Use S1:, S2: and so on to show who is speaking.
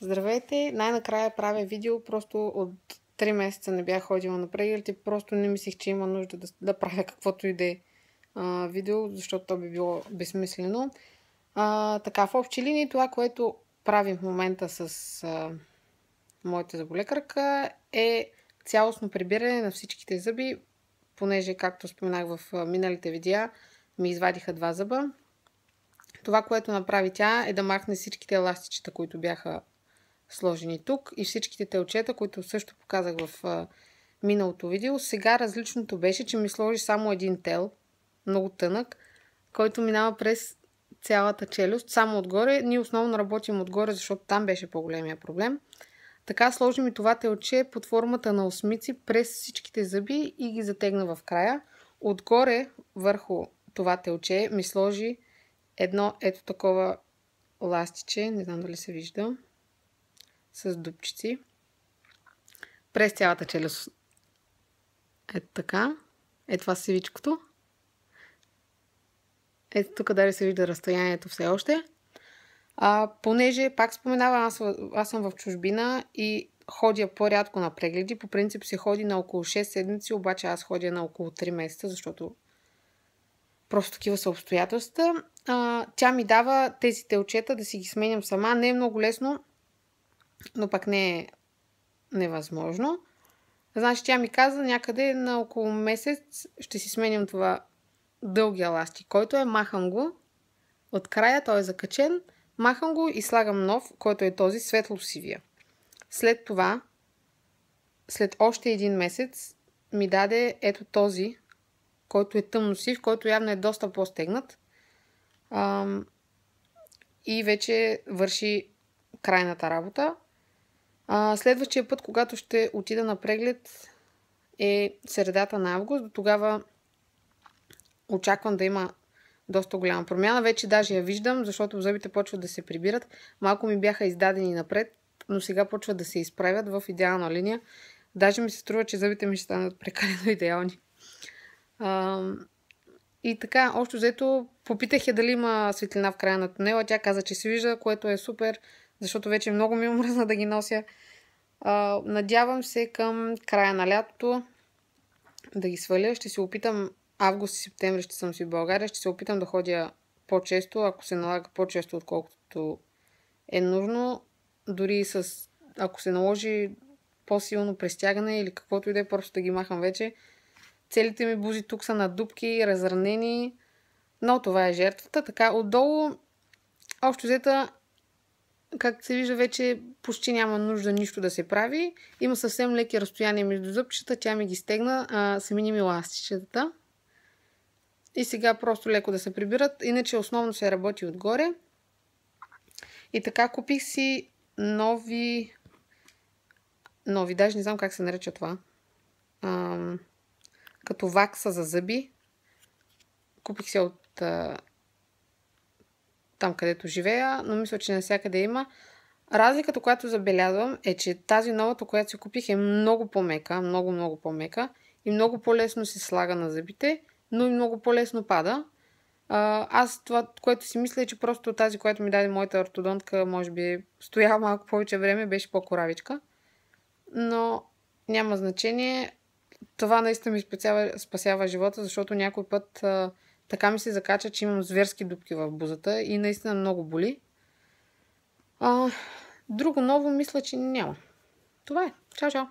S1: Здравейте! Най-накрая правя видео, просто от 3 месеца не бях ходила на преглед и просто не мислих, че има нужда да правя каквото и да е видео, защото то би било безсмислено. Така, в общи линии това, което правим в момента с моята зъболекарка е цялостно прибиране на всичките зъби, понеже, както споменах в миналите видеа, ми извадиха 2 зъба. Това, което направи тя, е да махне всичките еластичета, които бяха сложени тук и всичките телчета, които също показах в миналото видео. Сега различното беше, че ми сложи само един тел, много тънък, който минава през цялата челюст, само отгоре. Ние основно работим отгоре, защото там беше по-големия проблем. Така сложи ми това телче под формата на осмици през всичките зъби и ги затегна в края. Отгоре, върху това телче, ми сложи едно ето такова ластиче, не знам дали се вижда, с дупчици през цялата челюст. Ето така. Ето това сивичкото. Ето тук дали се вижда разстоянието все още. Понеже, пак споменавам, аз съм в чужбина и ходя по-рядко на прегледи. По принцип се ходи на около 6 седмици, обаче аз ходя на около 3 месеца, защото просто такива са обстоятелства. Тя ми дава тези телчета да си ги сменям сама. Не е много лесно, но пак не е невъзможно. Значи тя ми каза някъде на около месец ще си сменям това дългия ластик, който махам го от края, той е закачен, махам го и слагам нов, който е този светло-сивия. След това, след още един месец, ми даде ето този, който е тъмно-сив, който явно е доста по-стегнат. И вече върши крайната работа. Следващия път, когато ще отида на преглед, е средата на август. До тогава очаквам да има доста голяма промяна. Вече даже я виждам, защото зъбите почват да се прибират. Малко ми бяха издадени напред, но сега почват да се изправят в идеална линия. Даже ми се струва, че зъбите ми ще станат прекалено идеални. И така, общо взето, попитах я дали има светлина в края на тунела. Тя каза, че се вижда, което е супер, защото вече много ми омръзна да ги нося. Надявам се към края на лятото да ги сваля. Ще се опитам, август и септември ще съм си в България, ще се опитам да ходя по-често, ако се налага по-често, отколкото е нужно. Дори ако се наложи по-силно престягане или каквото и да е, просто да ги махам вече. Целите ми бузи тук са на дупки, разранени, но това е жертвата. Така, отдолу, общо взета, както се вижда, вече почти няма нужда нищо да се прави. Има съвсем леки разстояния между зъбчета. Тя ми ги стегна, самини ми ластичетата. И сега просто леко да се прибират. Иначе основно се работи отгоре. И така купих си нови, даже не знам как се нарича това. Като вакса за зъби. Купих се от там, където живея, но мисля, че навсякъде има. Разликата, която забелязвам, е, че тази новата, която си купих, е много по-мека, много по-мека и много по-лесно се слага на зъбите, но и много по-лесно пада. Аз това, което си мисля, е, че просто тази, която ми даде моята ортодонтка, може би стояла малко повече време, беше по-коравичка. Но няма значение. Това наистина ми спасява живота, защото някой път така ми се закача, че имам зверски дупки в бузата и наистина много боли. Друго ново мисля, че няма. Това е. Чао, чао!